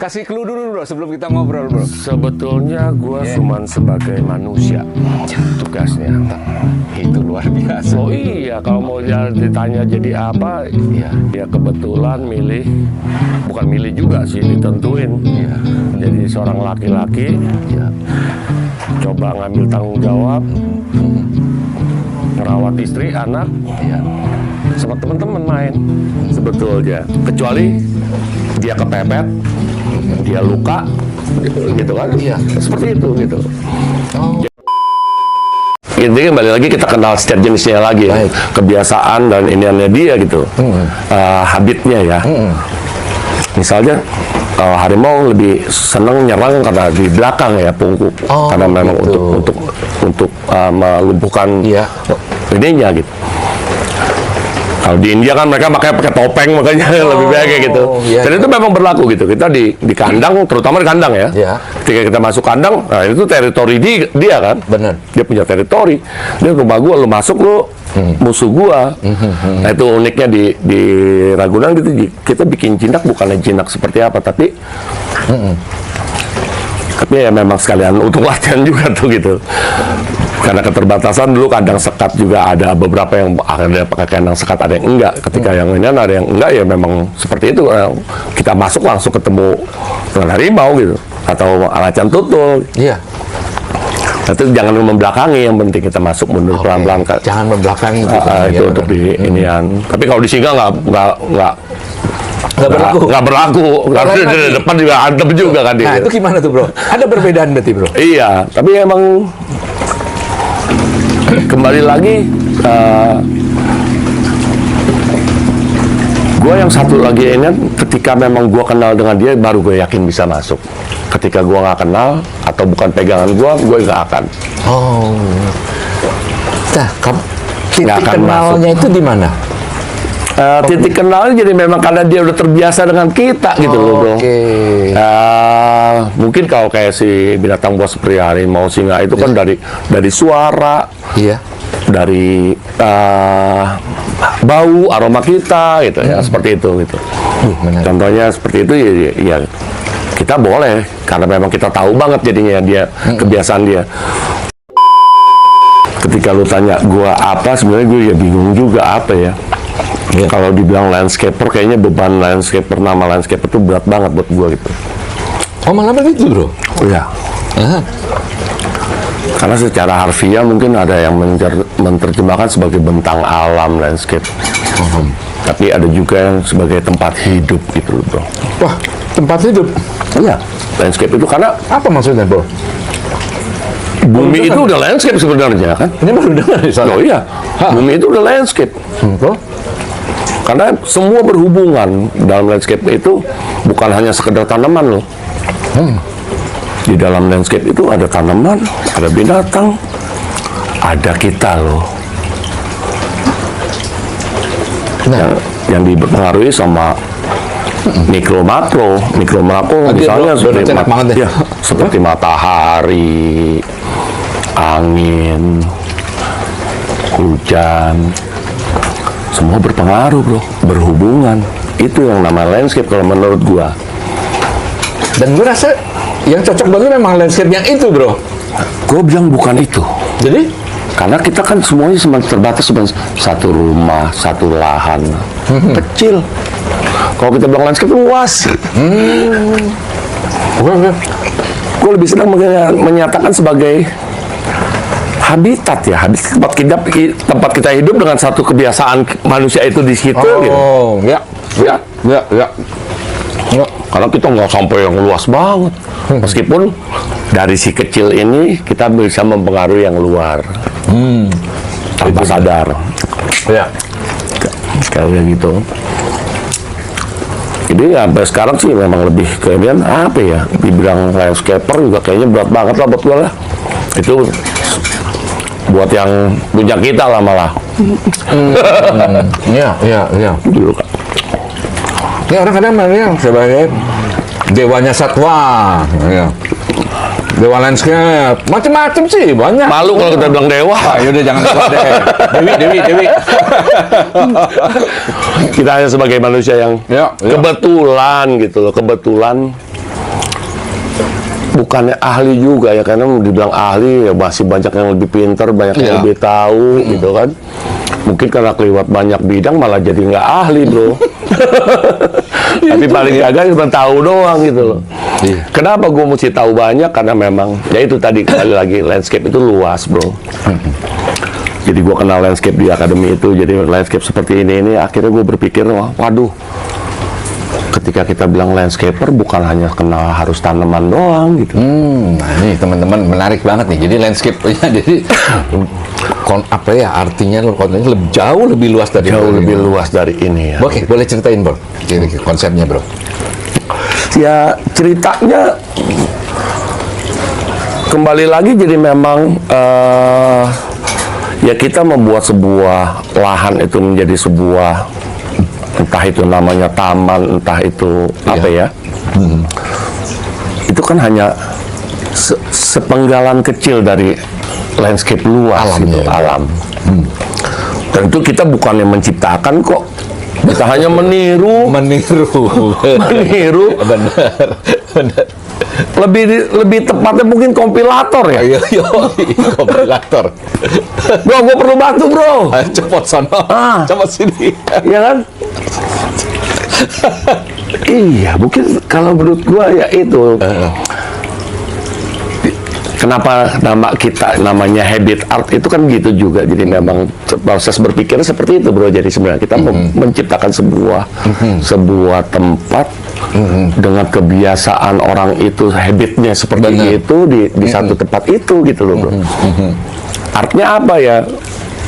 Kasih clue dulu bro sebelum kita ngobrol bro. Sebetulnya gue cuman sebagai manusia tugasnya. Itu luar biasa. Oh iya, kalau mau ditanya jadi apa, ya kebetulan milih, bukan milih juga sih, ditentuin. Jadi seorang laki-laki, coba ngambil tanggung jawab, merawat istri, anak, sama teman-teman main. Sebetulnya, kecuali dia kepepet, dia luka, gitu kan? Seperti itu, gitu. Intinya kembali lagi kita kenal setiap jenisnya lagi, ya. Kebiasaan dan iniannya dia gitu, habitnya ya. Misalnya harimau lebih seneng nyerang karena di belakang ya, punggung, karena memang gitu. untuk melumpuhkan ininya gitu. Kalau di India kan mereka pakai topeng, makanya lebih baik kayak gitu. Dan itu memang berlaku gitu. Kita di kandang, terutama di kandang ya. Ketika kita masuk kandang, nah itu teritori dia kan. Benar. Dia punya teritori. Dia rumah gua, lu masuk lu musuh gua. Nah itu uniknya di Ragunan gitu. Kita bikin jinak bukannya jinak seperti apa, tapi ya memang sekalian untuk latihan juga tuh gitu. Karena keterbatasan dulu kandang sekat juga ada beberapa yang ada pakai kandang sekat, ada yang enggak. Ketika yang ini ada yang enggak, ya memang seperti itu. Kita masuk langsung ketemu dengan harimau gitu, atau macan tutul. Itu jangan membelakangi, yang penting kita masuk mundur pelan-pelan. Jangan membelakangi gitu, itu untuk di inian. Tapi kalau di singa nggak berlaku. Karena di depan juga antem juga kan dia. Nah itu gimana tuh bro? Ada perbedaan berarti bro? Iya, tapi emang kembali lagi, gue yang satu lagi ini, ketika memang gue kenal dengan dia, baru gue yakin bisa masuk. Ketika gue nggak kenal atau bukan pegangan gue nggak akan. Nah, titik kenalnya itu di mana? Titik kenalnya jadi memang karena dia udah terbiasa dengan kita gitu loh bro. Mungkin kalau kayak si binatang buas seperti harimau, singa itu kan dari suara, dari bau, aroma kita gitu ya, seperti itu gitu. Contohnya seperti itu ya kita boleh, karena memang kita tahu banget jadinya dia kebiasaan dia. Ketika lu tanya gua apa, sebenarnya gue ya bingung juga apa ya. Kalau dibilang landscaper, kayaknya beban landscaper, nama landscaper itu berat banget buat gua gitu. Oh malah begitu bro? Iya. Karena secara harfiah mungkin ada yang menerjemahkan sebagai bentang alam landscape. Tapi ada juga yang sebagai tempat hidup gitu loh bro. Wah, tempat hidup? Iya, landscape itu karena apa maksudnya bro? Bumi itu udah landscape sebenarnya kan? Ini baru dengar nih soalnya. Oh iya, bumi itu udah landscape. Karena semua berhubungan dalam landscape itu, bukan hanya sekedar tanaman loh. Di dalam landscape itu ada tanaman, ada binatang, ada kita loh. Yang dipengaruhi sama mikro makro misalnya seperti matahari, angin, hujan, semua berpengaruh bro, berhubungan. Itu yang nama landscape kalau menurut gua. Dan gue rasa yang cocok banget memang landscape yang itu bro. Gua bilang bukan itu. Jadi? Karena kita kan semuanya cuma terbatas cuma satu rumah, satu lahan kecil. Kalau kita bilang landscape luas. Gue lebih senang menyatakan sebagai habitat ya, tempat kita hidup dengan satu kebiasaan manusia itu di situ. Karena kita nggak sampai yang luas banget. Meskipun dari si kecil ini kita bisa mempengaruhi yang luar tanpa sadar. Kayak gitu. Jadi sampai sekarang sih memang lebih kemudian apa ya, dibilang landscaper juga kayaknya berat banget lah buat gue lah. Itu buat yang punya kita lah malah. Iya. Dulu kan. Ini orang kadang yang sebagai dewanya satwa, dewa landscape, macam-macam sih banyak. Malu kalau kita bilang dewa. Yaudah jangan dewa deh. Dewi. Kita hanya sebagai manusia yang kebetulan gitu loh, kebetulan bukannya ahli juga ya, karena dibilang ahli ya masih banyak yang lebih pintar, banyak yang lebih tahu gitu kan. Mungkin karena kelewat banyak bidang malah jadi nggak ahli, bro. Tapi paling kagak cuma tahu doang gitu loh. Kenapa gue mesti tahu banyak? Karena memang ya itu tadi, kembali lagi, landscape itu luas, bro. Jadi gue kenal landscape di akademi itu, jadi landscape seperti ini akhirnya gue berpikir, waduh, ketika kita bilang landscaper bukan hanya kenal harus tanaman doang gitu. Nah ini teman-teman menarik banget nih. Jadi landscape-nya jadi apa ya artinya, kontennya jauh lebih luas dari luas dari ini ya. Oke, boleh ceritain bro, jadi konsepnya bro. Ya ceritanya kembali lagi, jadi memang ya kita membuat sebuah lahan itu menjadi sebuah, entah itu namanya taman, entah itu apa ya, itu kan hanya sepenggalan kecil dari landscape luas alam, itu, alam. Dan itu kita bukannya menciptakan kok, kita hanya meniru. Benar. Lebih tepatnya mungkin kompilator ya. Iya, kompilator. Bro, gue perlu bantu bro. Cepet sana, cepet sini. Iya kan? Iya, mungkin kalau menurut gua ya itu. Kenapa nama kita namanya habit art itu kan gitu juga. Jadi memang proses berpikirnya seperti itu, bro. Jadi sebenarnya kita menciptakan sebuah tempat dengan kebiasaan orang itu, habitnya seperti itu di satu tempat itu gitu loh, bro. Artnya apa ya?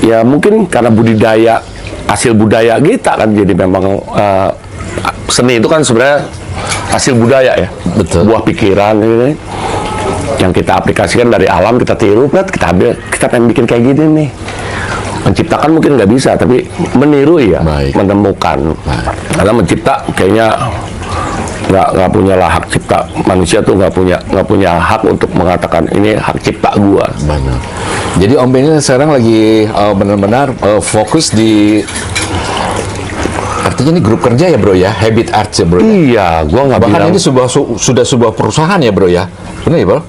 Ya mungkin karena budidaya, hasil budaya kita kan, jadi memang seni itu kan sebenarnya hasil budaya ya. Betul. Buah pikiran gitu, yang kita aplikasikan dari alam, kita tiru, kita ambil, kita pengen bikin kayak gini nih. Menciptakan mungkin nggak bisa, tapi meniru ya. Baik. Menemukan. Karena mencipta kayaknya nggak punya lah hak cipta. Manusia tuh nggak punya hak untuk mengatakan ini hak cipta gua. Benar. Jadi Om Benny sekarang lagi benar-benar fokus di, artinya ini grup kerja ya bro ya, Habit Arts ya bro. Iya, gua nggak bilang. Bahkan ini sudah sebuah perusahaan ya bro ya. Benar ya bro?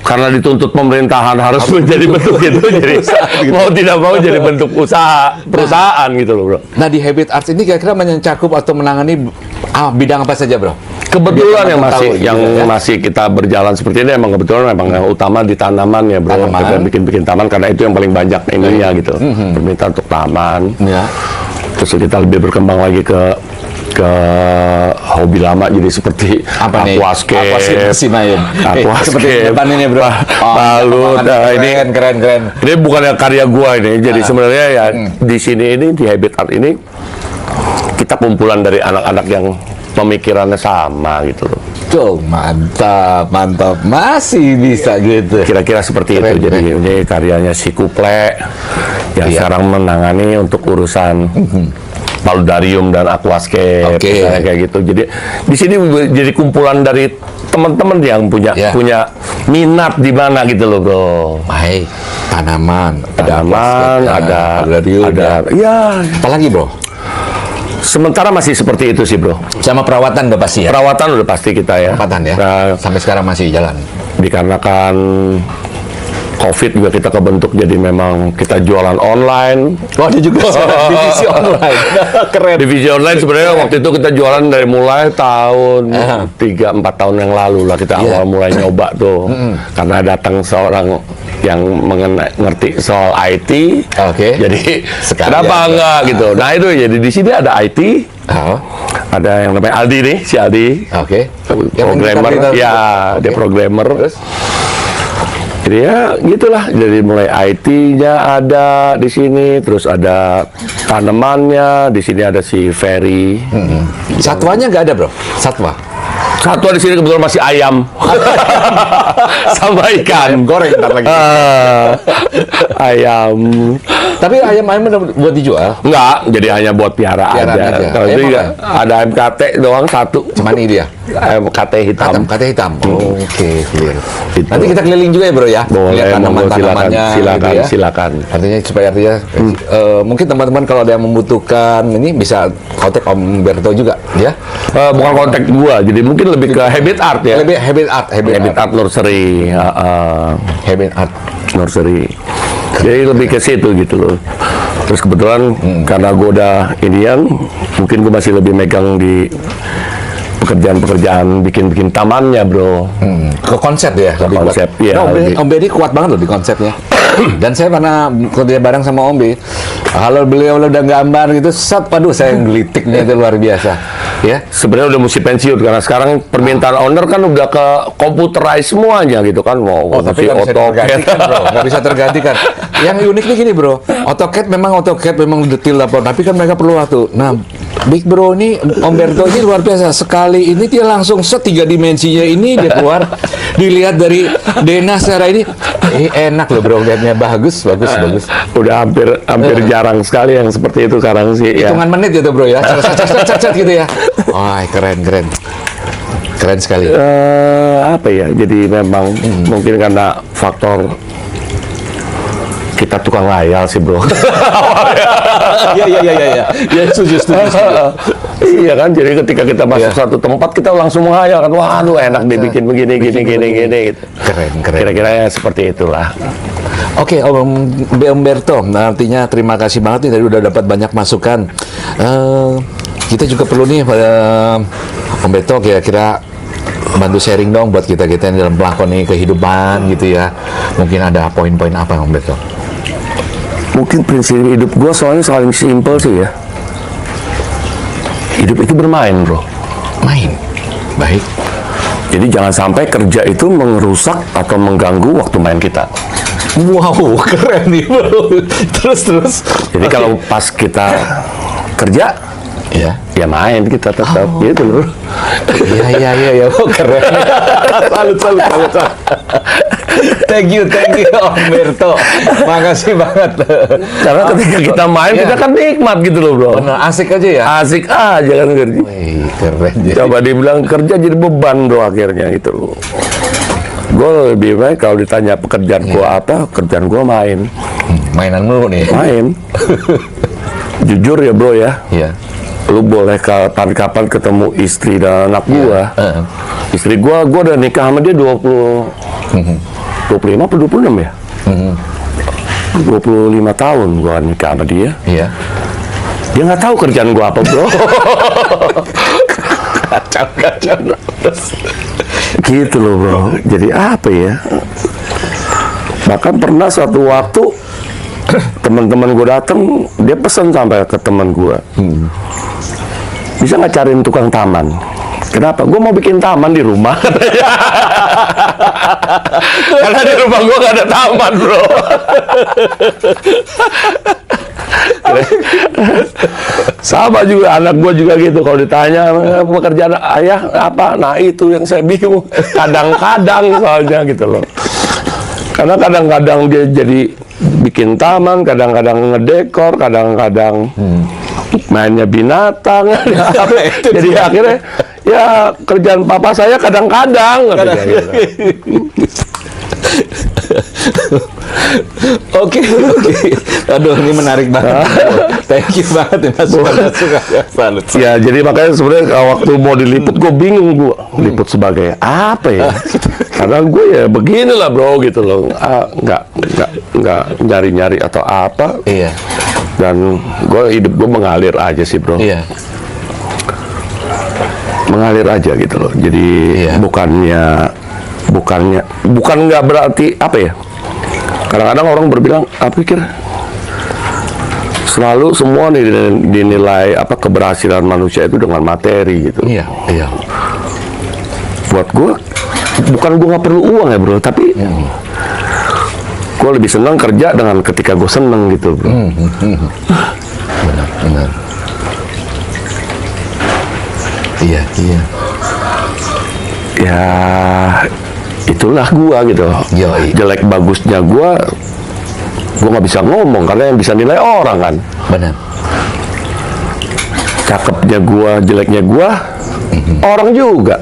Karena dituntut pemerintahan harus menjadi bentuk itu, jadi mau tidak mau jadi bentuk perusahaan gitu loh bro. Nah di Habit Arts ini kira-kira mencakup atau menangani bidang apa saja bro? Kebetulan masih kita berjalan seperti ini, emang kebetulan memang yang utama di tanaman ya bro. Kita bikin taman karena itu yang paling banyak ininya gitu, permintaan untuk taman. Ya. Terus kita lebih berkembang lagi ke hobi lama, jadi seperti aquascape, seperti depan ini bro. Lalu ini keren. Ini bukannya karya gua ini, jadi sebenarnya ya di sini ini di Habit Art ini kita kumpulan dari anak-anak yang pemikirannya sama gitu loh. Tuh, mantap, masih bisa gitu. Kira-kira seperti keren, itu. Jadi ini karyanya si Kuple yang sekarang menangani untuk urusan paludarium dan aquascape, kayak gitu. Jadi di sini jadi kumpulan dari teman-teman yang punya minat di mana gitu loh, bro. Baik, tanaman, ada paludarium, ya. Apalagi, bro? Sementara masih seperti itu sih, bro. Sama perawatan udah pasti ya? Perawatan udah pasti kita ya. Perawatan ya? Nah, sampai sekarang masih jalan? Dikarenakan COVID juga kita kebentuk, jadi memang kita jualan online. Oh, ada juga divisi online. Keren. Divisi online sebenarnya waktu itu kita jualan dari mulai tahun 3-4 tahun yang lalu lah, kita awal mulai nyoba tuh. Karena datang seorang yang ngerti soal IT. Jadi kenapa enggak gitu. Nah itu jadi di sini ada IT. Ada yang namanya Aldi nih, si Aldi. Programmer. Ya, dia programmer. Jadi ya gitulah, jadi mulai IT-nya ada di sini, terus ada tanamannya, di sini ada si Ferry. Satwanya nggak ada bro? Satwa di sini kebetulan masih ayam sama ikan. Ayam goreng ntar lagi. Ayam. Tapi ayam buat dijual? Enggak, jadi hanya buat piaraan aja. Kalau itu ada ayam KT doang satu. Cuman ini dia? Ayam KT hitam. KT hitam. Oke, clear. Nanti kita keliling juga ya bro ya? Boleh, lihat tanaman-tanamannya. Silakan. Artinya supaya mungkin teman-teman kalau ada yang membutuhkan ini bisa kontak Om Berto juga ya? Bukan kontak gua, jadi mungkin lebih ke habit art ya. Lebih habit art, Habit art nursery, habit art. nursery. Jadi lebih ke situ gitu loh. Terus kebetulan karena gue udah inian, mungkin gue masih lebih megang di pekerjaan-pekerjaan bikin tamannya, bro. Ke konsep ya, Ke lebih konsep, kuat. iya, Nah, lebih. Om Bedi kuat banget loh di konsepnya. Dan saya pernah kerja bareng sama Om Bedi. Kalau beliau udah gambar gitu, waduh saya gelitiknya itu luar biasa. Ya, Sebenarnya udah mesti pensiun karena sekarang permintaan owner kan udah ke computerize semuanya gitu kan, mau tapi nggak bisa tergantikan bro, nggak bisa tergantikan. Yang unik nih gini bro, AutoCAD memang detail apa, tapi kan mereka perlu waktu. Nah, Big Bro ini, Om Berto ini luar biasa. Sekali ini dia langsung tiga dimensinya ini dia keluar, dilihat dari Dena secara ini, enak loh bro, lihatnya bagus. Udah hampir jarang sekali yang seperti itu sekarang sih. Ya. Hitungan menit gitu bro ya, cet gitu ya. Wah, keren sekali. Apa ya? Jadi memang mungkin karena faktor kita tukang ngayal sih bro. Iya. Ya setuju. Iya kan, jadi ketika kita masuk satu tempat kita langsung menghayal kan, wah aduh enak dibikin begini gitu. Keren. Kira-kira ya seperti itulah. Oke, Om Berto, artinya terima kasih banget nih tadi udah dapat banyak masukan. Kita juga perlu nih, Om Berto kira-kira bantu sharing dong buat kita yang dalam melakoni kehidupan gitu ya. Mungkin ada poin-poin apa Om Berto? Mungkin prinsip hidup gue soalnya paling simpel sih ya. Hidup itu bermain bro. Main. Baik. Jadi jangan sampai kerja itu merusak atau mengganggu waktu main kita. Wow, keren nih bro. Terus. Jadi kalau pas kita kerja, ya main kita tetap gitu loh. Iya. Oh, keren. Salut. Thank you Om Berto. Makasih banget. Karena ketika kita main, kita kan nikmat gitu loh bro. Benar, asik aja ya. Asik aja kan kerja. Wih, keren. Coba dibilang kerja jadi beban bro akhirnya gitu loh. Gue lebih baik kalau ditanya pekerjaan gue apa, kerjaan gue main. Mainan mulu nih. Main. Jujur ya bro ya. Iya. Lu boleh kapan-kapan ketemu istri dan anak gua. Istri gua udah nikah sama dia 25 atau 26 ya? 25 tahun gua nikah sama dia. Iya. Dia nggak tahu kerjaan gua apa, bro. Kacau. Gitu loh, bro. Jadi apa ya? Bahkan pernah suatu waktu teman-teman gue datang, dia pesan sampai ke teman gue, bisa nggak cariin tukang taman? Kenapa? Gue mau bikin taman di rumah. Karena di rumah gue nggak ada taman, bro. Sama juga anak gue juga gitu. Kalau ditanya pekerjaan ayah apa, nah itu yang saya bingung. Kadang-kadang soalnya gitu loh. Karena kadang-kadang dia jadi bikin taman, kadang-kadang ngedekor, kadang-kadang mainnya binatang. Jadi akhirnya ya kerjaan papa saya kadang-kadang. Oke. Aduh, ini menarik banget. Thank you banget ya Mas. Salut. Ya, jadi makanya sebenarnya waktu mau diliput gue bingung gue liput sebagai apa ya? Karena gue ya beginilah bro gitu loh. Nggak nyari-nyari atau apa. Iya. Dan hidup gue mengalir aja sih bro. Iya. Mengalir aja gitu loh. Jadi bukan nggak berarti apa ya? Kadang-kadang orang berbilang, pikir selalu semua nih dinilai apa keberhasilan manusia itu dengan materi gitu. Iya. Buat gue, bukan gue nggak perlu uang ya bro, tapi gue lebih senang kerja dengan ketika gue seneng gitu bro. Benar. Iya. Ya itulah gua gitu. Yoi. Jelek bagusnya gua nggak bisa ngomong karena yang bisa nilai orang kan. Benar. Cakepnya gua, jeleknya gua, orang juga.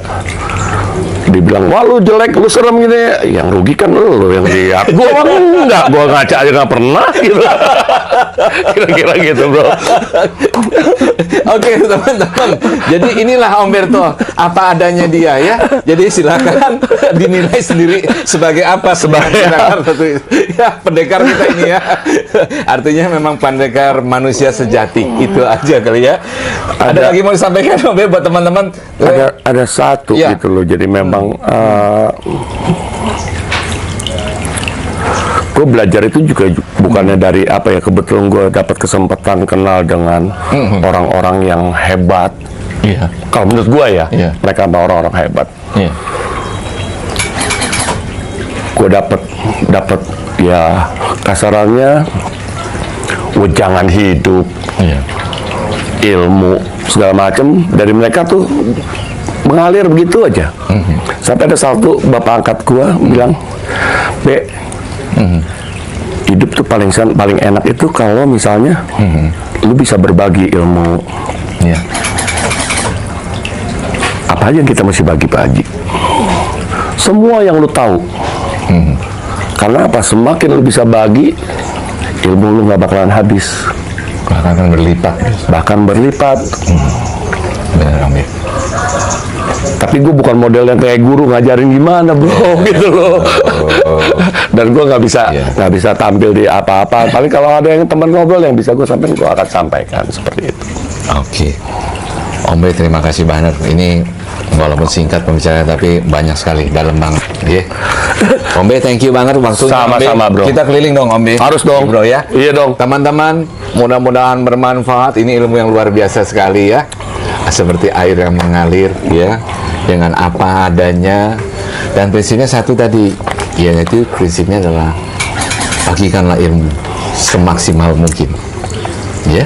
dibilang, wah lu jelek, lu serem gini, yang rugi kan lu yang lihat. Gue enggak, gue ngaca aja nggak pernah gitu. Kira-kira gitu bro. Oke teman-teman, jadi inilah Umberto apa adanya dia ya. Jadi silakan dinilai sendiri sebagai apa sebagai ya pendekar kita ini ya. Artinya memang pendekar manusia sejati itu aja kali ya. Ada lagi mau disampaikan Om Be buat teman-teman? Ada satu Ya. gitu loh. Jadi memang gue belajar itu juga bukannya dari apa ya, kebetulan gue dapat kesempatan kenal dengan orang-orang yang hebat. Iya. Kalau menurut gue ya, Iya. mereka adalah orang-orang hebat. Iya. Gue dapat ya kasarannya wejangan hidup, Iya. ilmu segala macam dari mereka tuh mengalir begitu aja. Sampai ada satu bapak angkat gua bilang, Be, hidup tuh paling enak itu kalau misalnya lu bisa berbagi ilmu. Iya. Apa aja yang kita mesti bagi Pak Haji? Semua yang lu tahu. Karena apa? Semakin lu bisa bagi, ilmu lu nggak bakalan habis. Akan berlipat. Bahkan berlipat. Benar Om Be. Tapi gue bukan model yang kayak guru ngajarin gimana bro gitu loh. Dan gue nggak bisa tampil di apa-apa. Paling kalau ada yang teman ngobrol yang bisa gue sampaikan, gue akan sampaikan seperti itu. Oke. Om Be terima kasih banget. Ini walaupun singkat pembicaraan tapi banyak sekali, dalam banget. Ya. Om Be thank you banget waktunya. Sama-sama, Om Be. bro. Kita keliling dong Om Be. Harus dong. Bro ya. Iya dong. Teman-teman, mudah-mudahan bermanfaat. Ini ilmu yang luar biasa sekali ya. Seperti air yang mengalir ya, dengan apa adanya. Dan prinsipnya satu tadi, yaitu prinsipnya adalah bagikanlah ilmu semaksimal mungkin. Ya.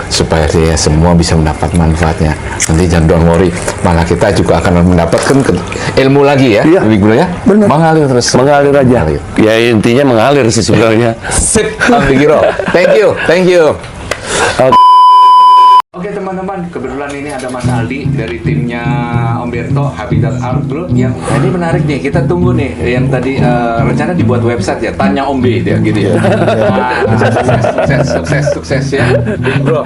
Supaya dia semua bisa mendapat manfaatnya. Nanti jangan don't worry, malah kita juga akan mendapatkan ilmu lagi ya. Iya. Lebih Guru ya. Benar. Mengalir terus. Mengalir aja. Mengalir. Ya intinya mengalir sih sebenarnya. Sip, Om Giro. Thank you, thank you. Oke. Oke teman-teman, kebetulan ini ada Mas Aldi dari timnya Umberto Habitat Art Group yang ini menarik nih, kita tunggu nih yang tadi rencana dibuat website ya, tanya Om B dia gitu ya. Nah, sukses ya, Big Bro.